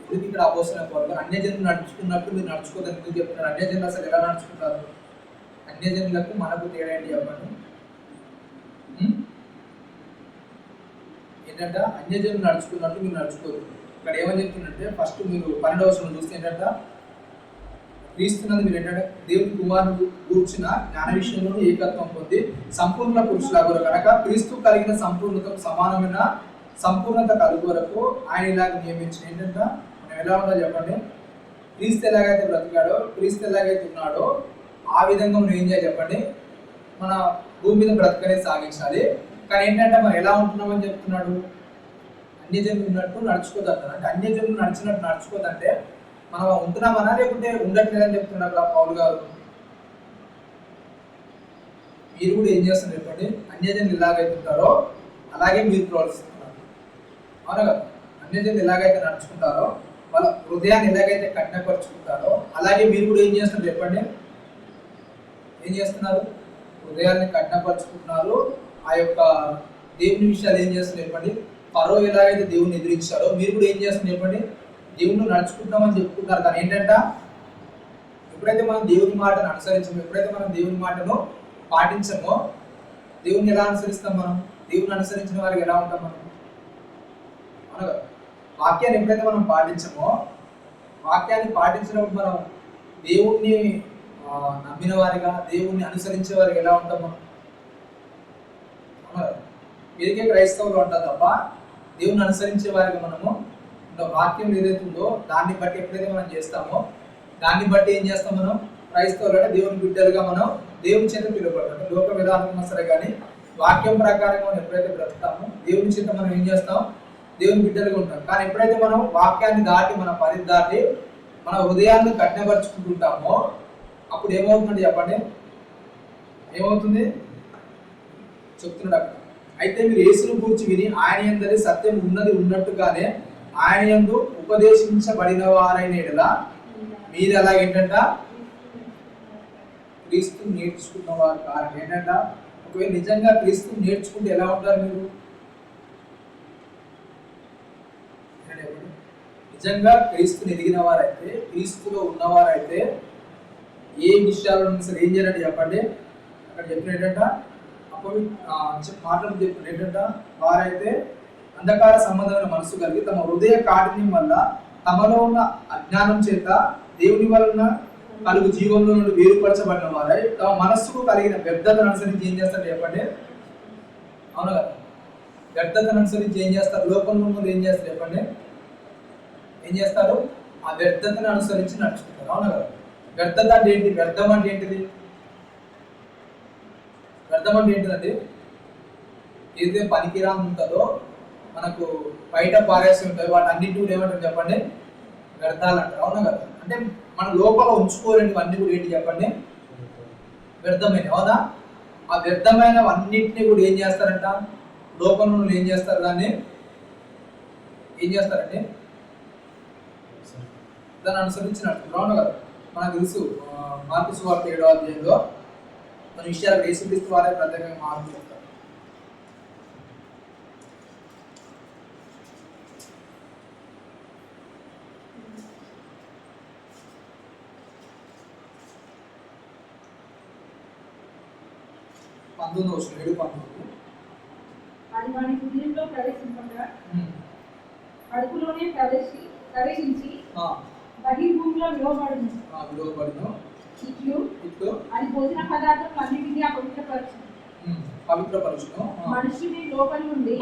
ఎందుకు ఇక్కడ అపోస్తలుడైన పౌలు అన్యజనులు నడుచుకున్నట్టు మీరు నడుచుకోదని ఎందుకు చెప్తున్నారు? అన్యజనులు అసలు ఎలా నడుచుకుంటారు? అన్యజనులకు మనకు తేడా ఏంటి చెప్పండి? ఏంటంటే అన్యజనులు నడుచుకున్నట్టు మీరు నడుచుకోరు. ఇక్కడ ఏమని చెప్తుందంటే, ఫస్ట్ మీరు 12వ వచనం చూస్తే ఏంటంటే, క్రీస్తునందు మీరు ఏంటంటే దేవుని కుమారుడు కూర్చున్న జ్ఞాన విషయంలో ఏకత్వం పొంది సంపూర్ణ పురుషులాగోరు కనుక క్రీస్తు కలిగిన సంపూర్ణతకు సమానమైన సంపూర్ణత కలుగువరకు ఆయన ఇలాగ నియమించిన. ఏంటంటే మనం ఎలా ఉందో చెప్పండి, క్రీస్తు ఎలాగైతే బ్రతికాడో, క్రీస్తు ఎలాగైతే ఉన్నాడో ఆ విధంగా మనం ఏం చేయాలి చెప్పండి? మన భూమి మీద బ్రతకనేది సాగించాలి. కానీ ఏంటంటే మనం ఎలా ఉంటున్నామని చెప్తున్నాడు? అన్యజనులు ఉన్నట్టు నడుచుకోదంటారు. అంటే అన్యజనులు నడిచినట్టు నడుచుకోదంటే మనం ఉంటున్నామనా లేకుంటే ఉండట్లేదని చెప్తున్నారు పౌలు గారు. మీరు కూడా ఏం చేస్తున్నారు చెప్పండి? అన్యజనులు ఎలాగైతే ఉంటారో అలాగే మీరు ప్రవర్తిస్తున్నారు. అవునా కదా? అన్యజనులు ఎలాగైతే నడుచుకుంటారో, వాళ్ళ హృదయాన్ని ఎలాగైతే కఠినపరుచుకుంటారో అలాగే మీరు కూడా ఏం చేస్తున్నారు చెప్పండి? ఏం చేస్తున్నారు? హృదయాన్ని కఠినపరుచుకుంటున్నారు. ఆ యొక్క దేవుని విషయాలు ఏం చేస్తున్నారు చెప్పండి? ఫరో ఎలాగైతే దేవుని ఎదిరించారో మీరు కూడా ఏం చేస్తున్నారు చెప్పండి? దేవుని నడుచుకుంటామని చెప్పుకుంటారు. కానీ ఏంటంటే ఎప్పుడైతే మనం దేవుని మాటను అనుసరించమో, ఎప్పుడైతే మనం దేవుని మాటను పాటించమో, దేవుని ఎలా అనుసరిస్తాం మనం? దేవుని అనుసరించిన వారికి ఎలా ఉంటాం మనం? అనగా వాక్యాన్ని ఎప్పుడైతే మనం పాటించమో, వాక్యాన్ని పాటించినప్పుడు మనం దేవుణ్ణి నమ్మిన వారిగా, దేవుణ్ణి అనుసరించే వారికి ఎలా ఉంటాం మనం? అనగా మీరికే క్రైస్తవులు ఉంటారు తప్ప దేవుణ్ణి అనుసరించే వారికి మనము వాక్యం ఏదైతే ఉందో దాన్ని బట్టి ఎప్పుడైతే మనం చేస్తామో దాన్ని బట్టి ఏం చేస్తాం? మనం క్రైస్తవులు అంటే దేవుని బిడ్డలుగా మనం దేవుని చేత పిలువబడతాం. లోక విధానం సరే కానీ వాక్యం ప్రకారంగా మనం ఎప్పుడైతే బ్రతుకుతామో దేవుని చేత మనం ఏం చేస్తాం? దేవుని బిడ్డలుగా ఉంటాం. కానీ ఎప్పుడైతే మనం వాక్యాన్ని దాటి, మన పరిధి దాటి మన హృదయాన్ని కఠినపరుచుకుంటుంటామో అప్పుడు ఏమవుతుందండి చెప్పండి? ఏమవుతుంది చెప్తున్నాడు అక్కడ. అయితే మీరు యేసును గూర్చి విని ఆయన యందలి సత్యం ఉన్నది ఉన్నట్టుగానే ఆయన యందు ఉపదేశించబడిన వారైన ఎడల మీరు ఎలాగేంటంట? క్రీస్తు నేర్చుకున్నవారు కాదు. ఏంటంట? ఒకవేళ నిజంగా క్రీస్తు నేర్చుకుంటే ఎలా ఉంటారు మీరు? నిజంగా క్రీస్తుని ఎదిగిన వారైతే, క్రీస్తులో ఉన్నవారైతే ఏ విషయాలను సరే ఏం చేయాలంటే చెప్పండి? అక్కడ చెప్పిన ఏంటంట మాటలు చెప్పిన ఏంటంట, వారైతే అంధకార సంబంధమైన మనసు కలిగి తమ హృదయ కాఠిన్యం వల్ల తమలో ఉన్న అజ్ఞానం చేత దేవుని వలన కలుగు జీవంలో నుండి వేరుపరచబడిన వారై తమ మనస్సుకు కలిగిన వ్యర్థతను అనుసరించి ఏం చేస్తారు చెప్పండి? అవును కదా? వ్యర్థతను అనుసరించి ఏం చేస్తారు? లోకంలో ముందు ఏం చేస్తారు చెప్పండి? ఏం చేస్తారు? ఆ వ్యర్థతను అనుసరించి నడుచుకుంటారు. అవును కదా? వ్యర్థత అంటే ఏంటి? వ్యర్థం అంటే ఏంటిది? వ్యర్థం అంటే ఏంటిదండి? ఏదైతే పనికిరాని ఉంటుందో, మనకు బయట పారేసి ఉంటాయి, వాటి అన్నింటి కూడా ఏమంటారు చెప్పండి? వ్యర్థాలు అంటారు. అవునా కదా? అంటే మన లోపల ఉంచుకోలేనివన్నీ కూడా ఏంటి చెప్పండి? వ్యర్థమైన. అవునా? ఆ వ్యర్థమైనవన్నింటినీ కూడా ఏం చేస్తారంట, లోకంలో ఏం చేస్తారు, దాన్ని ఏం చేస్తారంటే దాన్ని అనుసరించినట్టు. అవును కదా, మనకు తెలుసు మార్కు సువార్త 7వ అధ్యాయంలో మన విషయాలు యేసుక్రీస్తు వారే ప్రత్యేకంగా మార్పు చేస్తారు. అది వాని హృదయంలో ప్రవేశింపగా అడుగులోనే ప్రవేశించి బహిర్భూమిలో విలువబడును. అది భోజన పదార్థం అన్నిటినీ అపవిత్రపరచును. మనుషుని లోపల నుండి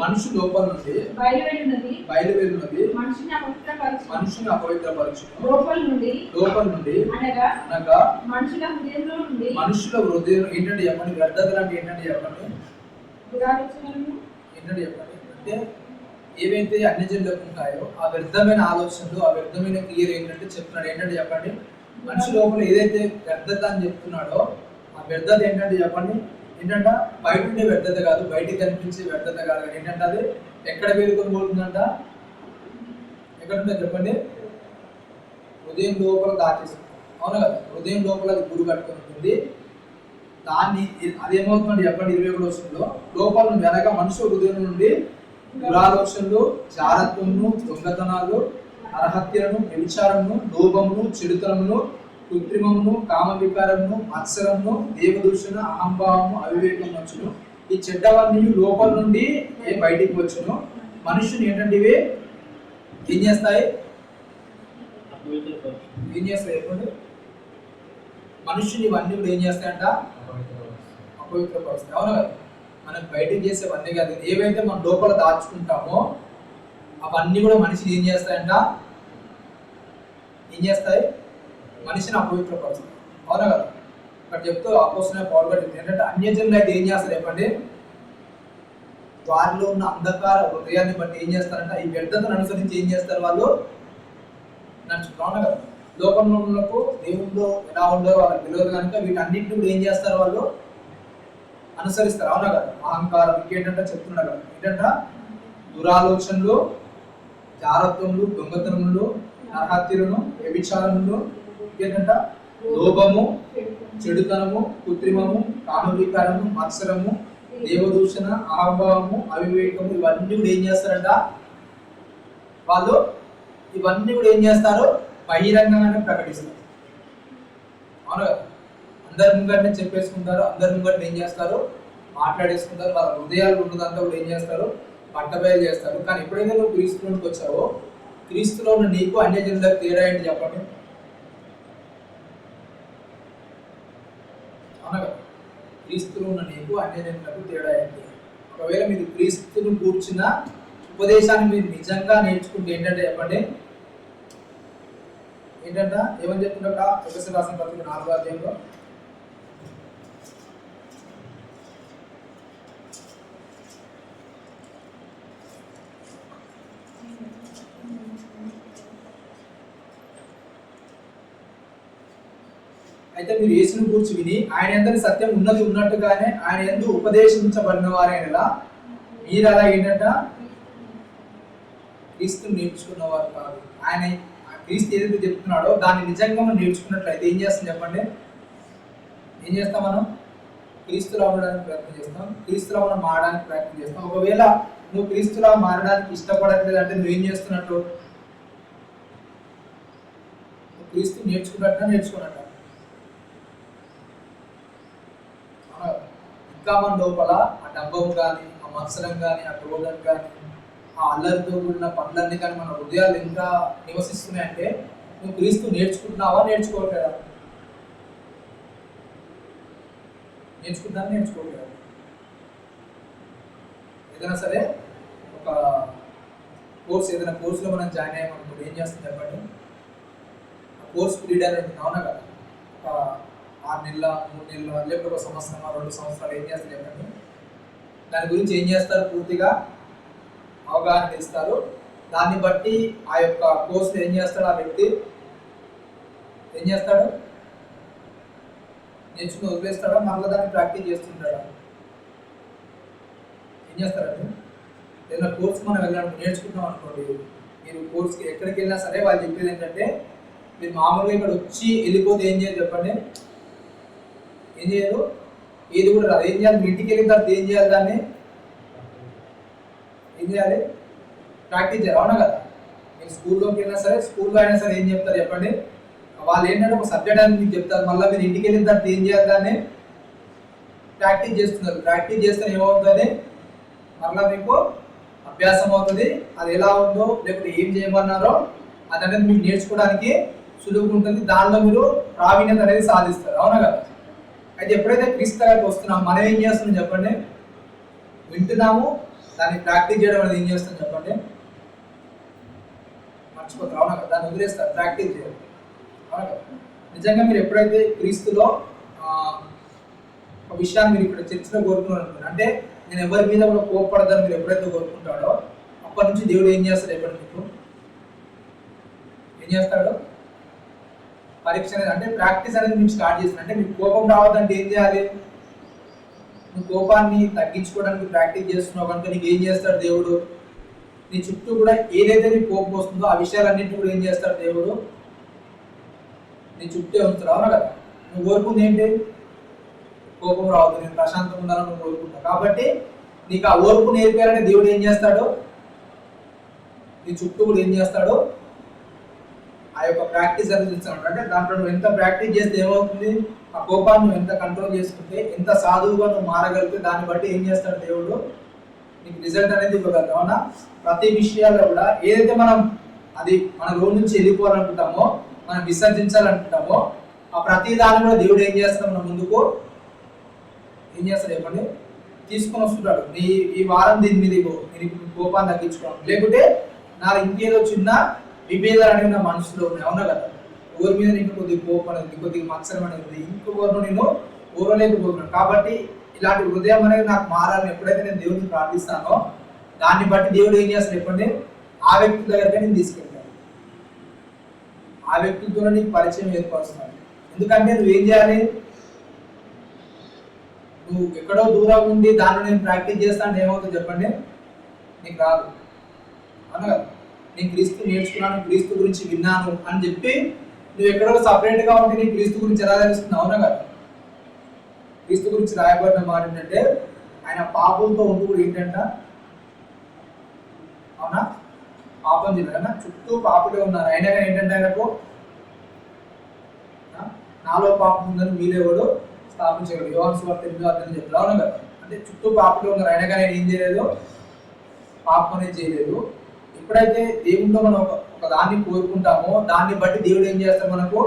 బయలువెళ్ళున్నది మనుషుని అపవిత్రపరచును. లోపల నుండి అనగా మనుషుల హృదయం ఏంటంటే చెప్పండి, వ్యర్థతలు అంటే ఏంటంటే చెప్పండి, దురాలోచనలను ఏంటంటే చెప్పండి అంటే ఏవైతే అన్యజనులకు ఉంటాయో ఆ వ్యర్థమైన ఆలోచనలు, ఆ వ్యర్థమైన క్రియలు ఏంటంటే చెప్తున్నాడు. ఏంటంటే చెప్పండి, మనిషి లోపల ఏదైతే వ్యర్థత అని చెప్తున్నాడో ఆ వ్యర్థత ఏంటంటే చెప్పండి, ఏంటంట బయట ఉండే వ్యర్థత కాదు, బయటికి కనిపించే వ్యర్థత కాదు, ఏంటంటే అది ఎక్కడ పేరుకొని పోతుందంట, ఎక్కడ ఉంటుంది చెప్పండి, హృదయం లోపల దాచేస్తుంది. అవును కదా, హృదయం లోపల అది గుడి కట్టుకొని ఉంటుంది. దాన్ని అదేమవుతుందండి చెప్పండి, 21వ వచనంలో లోపల నుండి అనగా మనుషు హృదయం నుండి దురాలోచనలు, జారత్వమును, దొంగతనాలు, నరహత్యలను, వ్యభిచారమును, లోభమును, చెడుతనమును, కృత్రిమమును, కామ వికారమును, మత్సరమును, దేవదూషణ, అహంభావము, అవివేకం వచ్చును. ఈ చెడ్డవన్నీ లోపల నుండి బయటికి వచ్చును. మనుషుని ఏంటంటే ఇవి ఏం చేస్తాయి చెప్పండి, మనుషుని ఇవన్నీ కూడా ఏం చేస్తాయంట, అపవిత్రపరుస్తాయి. అవును కదా, మనకు బయటకు చేసేవన్నీ కాదు, ఏవైతే మనం లోపల దాచుకుంటామో అవన్నీ కూడా మనిషిని ఏం చేస్తాయంట, ఏం చేస్తాయి, మనిషిని అపవిత్రపరుస్తాయి. అవునా కదా, ఇక్కడ చెప్తూ అపోస్తలుడైన పౌలు గారు ఏంటంటే అన్యజనులు అయితే ఏం చేస్తారు చెప్పండి, వారిలో ఉన్న అంధకార హృదయాన్ని బట్టి ఏం చేస్తారంట, ఈ వ్యర్థతను అనుసరించి ఏం చేస్తారు, వాళ్ళు నడుచుకుంటారు. అవునా కదా, లోకంలో దేవుళ్ళు ఎలా ఉండో వాళ్ళకి తెలియదు కనుక వీటన్నింటిని కూడా ఏం చేస్తారు, వాళ్ళు అనుసరిస్తారు. అవునా కదా, అహంకారం ఇంకేంటంటే చెప్తున్నాడు కదా, ఏంటంట దురాలోచనలు, జారత్వములు, దొంగతనములు, నరహత్యలను, వ్యభిచారములు, ఇంకేంటంట లోభము, చెడుతనము, కృత్రిమము, కామవికారము, మత్సరము, దేవదూషణ, అహంభావము, అవివేకము, ఇవన్నీ కూడా ఏం చేస్తారంట, వాళ్ళు ఇవన్నీ కూడా ఏం చేస్తారు, బహిరంగంగానే ప్రకటిస్తారు. అవును కదా, అందరి ముంగట్నే చెప్పేసుకుంటారు, అందరి ముంగట్ని ఏం చేస్తారు, మాట్లాడేసుకుంటారు. వాళ్ళ హృదయాలు ఉన్నదంతా కూడా ఏం చేస్తారు, పట్టబయలు చేస్తారు. కానీ ఎప్పుడైతే నువ్వు క్రీస్తులోకి వచ్చావో, క్రీస్తులో ఉన్న నీకు అన్యజనులకు తేడా ఏంటి చెప్పండి. అవునా, క్రీస్తులో ఉన్న నీకు అన్యజనులకు తేడా ఏంటి? ఒకవేళ మీరు క్రీస్తును కూర్చున్న ఉపదేశాన్ని మీరు నిజంగా నేర్చుకుంటే ఏంటంటే చెప్పండి, ఏంటంట ఏమని చెప్తుంట, ఎఫెసీయులకు రాసిన పత్రిక 4వ అధ్యాయంలో అయితే మీరు యేసును కూర్చి విని ఆయన యందు సత్యం ఉన్నది ఉన్నట్టుగానే ఆయన యందు ఉపదేశించబడిన వారైనలా మీరు అలా ఏంటంట క్రీస్తుని నేర్చుకున్నవారు కాదు. ఆయన క్రీస్తు ఏదైతే చెప్తున్నాడో దాన్ని నిజంగా మనం నేర్చుకున్నట్లయితే ఏం చేస్తాం చెప్పండి, ఏం చేస్తాం, మనం క్రీస్తులా ఉండడానికి ప్రయత్నం చేస్తాం, క్రీస్తులా మనం మారడానికి ప్రయత్నం చేస్తాం. ఒకవేళ నువ్వు క్రీస్తులా మారడానికి ఇష్టపడట్లేదు అంటే నువ్వేం చేస్తున్నట్టు, క్రీస్తు నేర్చుకున్నట్ట. ఇంకా మన లోపల ఆ డబ్బము కానీ, ఆ మత్సరం కానీ, ఆ క్రోధం కానీ, ఆ అల్లరితో కూడిన పనులన్నీ కానీ మన హృదయాలు ఇంకా నివసిస్తున్నాయంటే నువ్వు క్రీస్తు నేర్చుకుంటున్నావా, నేర్చుకోవట్లేదా? నేర్చుకోవట్లేదా? ఏదైనా సరే ఒక ఏదైనా కోర్సులో మనం జాయిన్ అయ్యామనుకోండి, ఏం చేస్తుంది చెప్పండి, ఆ కోర్స్ పీరియడ్ అనేది ఉంటుంది. అవునా కదా, ఒక 6 నెలల 3 నెలలు లేకపోతే 1 సంవత్సరం 2 సంవత్సరాలు ఏం చేస్తారు చెప్పండి, దాని గురించి ఏం చేస్తారు, పూర్తిగా అవగాహన ఇస్తారు. దాన్ని బట్టి ఆ యొక్క కోర్సులో ఏం చేస్తాడు, ఆ వ్యక్తి ఏం చేస్తాడు, నేర్చుకుని వదిలేస్తాడా, మళ్ళీ దాన్ని ప్రాక్టీస్ చేస్తుంటాడా? చేస్తారండి? ఏదైనా కోర్స్ మనం వెళ్ళడానికి నేర్చుకుంటాం అనుకోండి, మీరు కోర్స్కి ఎక్కడికి వెళ్ళినా సరే వాళ్ళు చెప్పేది ఏంటంటే, మీరు మామూలుగా ఇక్కడ వచ్చి వెళ్ళిపోతే ఏం చేయాలి చెప్పండి? ఏం చేయరు, ఏది కూడా రాదు. ఏం చేయాలి? మీ ఇంటికి వెళ్ళిన తర్వాత ఏం చేయాలి? దాన్ని ఏం చేయాలి? ప్రాక్టీస్ చేయాలి. అవునా కదా? మీరు స్కూల్లోకి వెళ్ళినా సరే, స్కూల్లో అయినా సరే ఏం చెప్తారు చెప్పండి? వాళ్ళు ఏంటంటే ఒక సబ్జెక్ట్ అని మీకు చెప్తారు, మళ్ళీ మీరు ఇంటికి వెళ్ళిన తర్వాత ఏం చేయాలి? దాన్ని ప్రాక్టీస్ చేస్తున్నారు. ప్రాక్టీస్ చేస్తే ఏమవుతుంది? మరలా మీకు అభ్యాసం అవుతుంది. అది ఎలా ఉందో లేకపోతే ఏం చేయమన్నారో అది అనేది మీకు నేర్చుకోవడానికి సులువుగా ఉంటుంది. దానిలో మీరు ప్రావీణ్యత అనేది సాధిస్తారు. అవునా కదా? అయితే ఎప్పుడైతే క్రీస్తు దగ్గరికి వస్తున్నాం, మనం ఏం చేస్తున్నాం చెప్పండి? వింటున్నాము, దాన్ని ప్రాక్టీస్ చేయడం అనేది ఏం చేస్తాం చెప్పండి? మర్చిపోతారు. అవునా కదా? దాన్ని వదిలేస్తారు, ప్రాక్టీస్ చేయాలి. అవునా కదా? నిజంగా మీరు ఎప్పుడైతే క్రీస్తులో ఒక విషయాన్ని మీరు ఇక్కడ చర్చలో కోరుకున్నారు అనుకోండి, అంటే నేను ఎవరి మీద కూడా కోపపడదని మీరు ఎప్పుడైతే కోరుకుంటాడో అప్పటి నుంచి దేవుడు ఏం చేస్తాడు? ఎప్పటి మీకు ఏం చేస్తాడు? పరీక్ష అనేది, అంటే ప్రాక్టీస్ అనేది మీకు స్టార్ట్ చేస్తాడు. అంటే మీకు కోపం రావద్దంటే ఏం చేయాలి? నువ్వు కోపాన్ని తగ్గించుకోవడానికి ప్రాక్టీస్ చేస్తున్నావు కనుక నీకు ఏం చేస్తాడు దేవుడు? నీ చుట్టూ కూడా ఏదైతే నీకు కోపం వస్తుందో ఆ విషయాలన్నింటినీ కూడా ఏం చేస్తాడు దేవుడు? నీ చుట్టే ఉంచుతాడు. అవునా కదా? నువ్వు కోరుకుంది ఏంటి? కోపం రావద్దు, నేను ప్రశాంతంగా ఉండాలని నువ్వు కోరుకుంటావు. కాబట్టి నీకు ఆ ఓర్పు నేర్పాలని దేవుడు ఏం చేస్తాడు? నీ చుట్టూ కూడా ఏం చేస్తాడు? ఆ యొక్క ప్రాక్టీస్ అనేది ఇస్తాడు. అంటే దాంట్లో నువ్వు ఎంత ప్రాక్టీస్ చేస్తే ఏమవుతుంది? ఆ కోపాన్ని నువ్వు ఎంత కంట్రోల్ చేసుకుంటే, ఎంత సాధువుగా నువ్వు మారగలిగితే దాన్ని బట్టి ఏం చేస్తాడు దేవుడు? నీకు రిజల్ట్ అనేది ఇవ్వగలరు. అవునా? ప్రతి విషయాల్లో కూడా ఏదైతే మనం అది మన రోజు నుంచి వెళ్ళిపోవాలనుకుంటామో, మనం విసర్జించాలనుకుంటామో, ఆ ప్రతి దాన్ని కూడా దేవుడు ఏం చేస్తాడు? మన ముందుకు ఏం చేస్తాడు చెప్పండి? తీసుకొని వస్తుంటాడు. ఈ వారం దీని మీద నేను ఇప్పుడు కోపాన్ని తగ్గించుకోవాలి, లేకుంటే నా ఇంకేదో చిన్న విభేదాలు అనేవి నా మనసులో ఉన్నాయి. అవునా కదా? ఎవరి మీద నీకు కొద్దిగా కోపం అనేది, కొద్దిగా మత్సరం అనేది, ఇంకొకరు నేను ఓరలేకపోతున్నాను. కాబట్టి ఇలాంటి హృదయం అనేది నాకు మారాలని ఎప్పుడైతే నేను దేవుడిని ప్రార్థిస్తానో దాన్ని బట్టి దేవుడు ఏం చేస్తాడు చెప్పండి? ఆ వ్యక్తి దగ్గరికి నేను తీసుకెళ్తాను. ఆ వ్యక్తితో నీకు పరిచయం ఏర్పరుస్తాను. ఎందుకంటే నువ్వేం చేయాలి? నువ్వు ఎక్కడో దూరం ఉండి దాంట్లో నేను ప్రాక్టీస్ చేస్తాను ఏమవుతుంది చెప్పండి? నీకు రాదు. అవునా కదా? నేను క్రీస్తు నేర్చుకున్నాను, క్రీస్తు గురించి విన్నాను అని చెప్పి నువ్వు ఎక్కడో సపరేట్గా ఉంటే నీ క్రీస్తు గురించి ఎలా తెలుస్తుంది? అవునా కదా? క్రీస్తు గురించి రాయబడిన మాట ఏంటంటే, ఆయన పాపంతో ఉంటూ కూడా ఏంటంట, అవునా, పాపం చేయలేదు, చుట్టూ పాపులే ఉన్నారు, అయినా కానీ ఏంటంటే ఆయనకు నాలో పాపం ఉందని మీరేవాడు స్థాపించగలరు. యోహాను సువార్త 8:8 చెప్పారు. అవునా కదా? అంటే చుట్టూ పాపులే ఉన్నారు, అయినా కానీ ఏం చేయలేదు? పాపం అనేది చేయలేదు. ఎప్పుడైతే దేవుడిలో మనం ఒక దాన్ని కోరుకుంటామో దాన్ని బట్టి దేవుడు ఏం చేస్తాడు? మనకు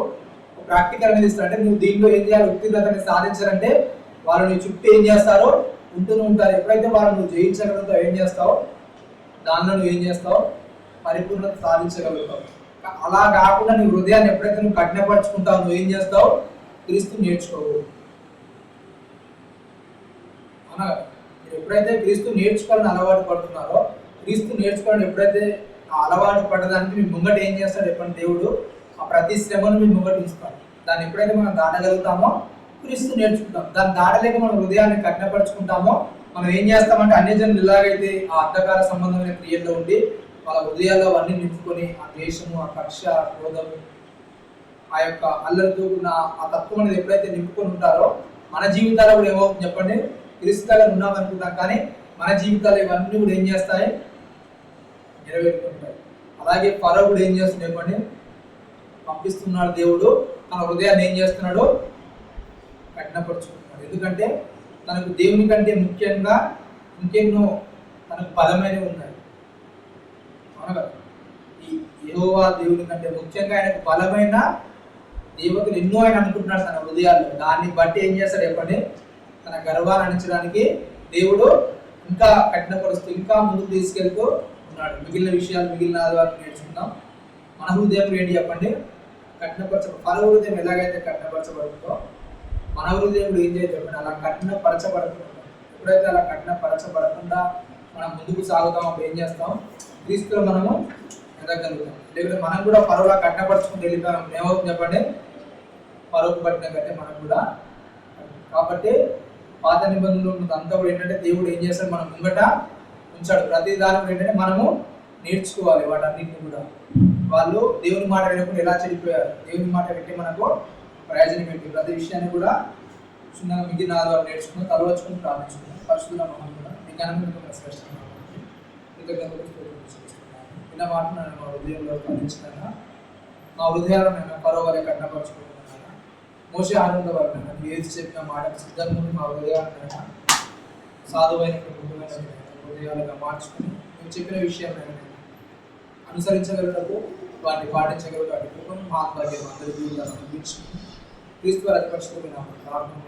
ప్రాక్టికల్ అనేది ఇస్తాడు. అంటే నువ్వు దీంట్లో ఏం చేయాలి? ఉత్తీర్ణతని సాధించాలంటే వాళ్ళు నీ చుట్టూ ఏం చేస్తారో ఉంటూనే ఉంటారు. ఎప్పుడైతే వాళ్ళు నువ్వు జయించగలుగుతావు ఏం చేస్తావు? దానిలో నువ్వు ఏం చేస్తావు? పరిపూర్ణత సాధించగలుగుతావు. అలా కాకుండా నీ హృదయాన్ని ఎప్పుడైతే నువ్వు కఠినపరుచుకుంటావు నువ్వు ఏం చేస్తావు? క్రీస్తు నేర్చుకోవు. అవునా? మీరు ఎప్పుడైతే క్రీస్తు నేర్చుకోవాలని అలవాటు పడుతున్నారో, క్రీస్తు నేర్చుకోవాలని ఎప్పుడైతే ఆ అలవాటు పడడానికి మీ ముంగట ఏం చేస్తాడు చెప్పండి? దేవుడు ఆ ప్రతి శ్రమను మీ ముంగట ఉంచుతాడు. దాన్ని ఎప్పుడైతే మనం దాటగలుగుతామో క్రీస్తు నేర్చుకుంటాం. దాన్ని దాటలేక మనం హృదయాన్ని కఠినపరుచుకుంటామో మనం ఏం చేస్తామంటే అన్ని జనులు ఇలాగైతే ఆ అంధకార సంబంధమైన క్రియల్లో ఉండి వాళ్ళ హృదయాల్లో అవన్నీ నింపుకొని ఆ ద్వేషము, ఆ కక్ష, ఆ క్రోధము, ఆ యొక్క అల్లరితో ఉన్న ఆ తత్వం అనేది ఎప్పుడైతే నింపుకొని ఉంటారో మన జీవితాల్లో కూడా ఏమవుతుంది చెప్పండి? క్రీస్తు దగ్గర ఉన్నాం అనుకుంటాం, కానీ మన జీవితాలు ఇవన్నీ కూడా ఏం చేస్తాయి? నెరవేరుతుంటాయి. అలాగే ఫరో కూడా ఏం చేస్తుంది చెప్పండి? పంపిస్తున్నాడు దేవుడు, తన హృదయాన్ని ఏం చేస్తున్నాడు? కఠినపరుచుకుంటున్నాడు. ఎందుకంటే తనకు దేవుని కంటే ముఖ్యంగా ఇంకెన్నో తనకు బలమైనవి ఉన్నాయి. అవును కదా? ఈ యెహోవా దేవుని కంటే ముఖ్యంగా ఆయనకు బలమైన దేవతలు ఎన్నో ఆయన అనుకుంటున్నాడు తన హృదయాల్లో. దాన్ని బట్టి ఏం చేస్తాడు చెప్పండి? తన గర్వాన్ని అణించడానికి దేవుడు ఇంకా కఠినపరుస్తూ ఇంకా ముందుకు తీసుకెళ్తూ ఉన్నాడు. మిగిలిన విషయాలు మిగిలిన ఆదివారం నేర్చుకుందాం. మన హృదయం ఏంటి చెప్పండి? ఫరో హృదయం ఎలాగైతే కఠినపరచబడుతుందో మన హృదయం ఏం చేయాలి చెప్పండి? అలా కఠినపరచబడుతుంటాం. ఎప్పుడైతే అలా కఠినపరచబడకుండా మనం ముందుకు సాగుతాం అప్పుడు ఏం చేస్తాం? క్రీస్తులో మనము ఎదగలుగుతాం. లేకపోతే మనం కూడా ఫరోలా కఠినపరచుకుంటూ వెళ్ళిపోయాం ఏమవుతుంది చెప్పండి? ఫరోకు పట్టిన కంటే మనం కూడా. కాబట్టి పాత నిబంధనలో ఉన్నదంతా కూడా ఏంటంటే దేవుడు ఏం చేస్తాడు, మనం ముంగట ఉంచాడు. ప్రతి దాని కూడా ఏంటంటే మనము నేర్చుకోవాలి వాటన్నిటిని కూడా. వాళ్ళు దేవుని మాట వినకుండా ఎలా చెడిపోయారు, దేవుని మాట వింటే మనకు ప్రయోజనం ఏంటి, ప్రతి విషయాన్ని కూడా చిన్నగా మిగిలిన ఆధారం నేర్చుకుని తలవచ్చుకుని ప్రార్థించుకున్నాం. పరిశుద్ధుల మహం కూడా మీ ఘనమైన శ్రేష్టంగా విన్న మాట నన్ను మా హృదయంలో పండించిన మా హృదయాలను నేను పరోవలే కట్టపరుచుకుంటున్నాను. మోసే ఆనందపడిన ఏది చెప్పిన మాటకు సిద్ధంగా మా హృదయాలను సాధువైన హృదయాలుగా మార్చుకుని నువ్వు చెప్పిన విషయం అనుసరించగలటకు వాటిని పాటించగలరు. వాటి కృపను మహాత్భాగ్యం అందరి జీవితాలను అందించుకుని క్రీస్తు వారి పరిశుభ్రమైన ప్రార్థన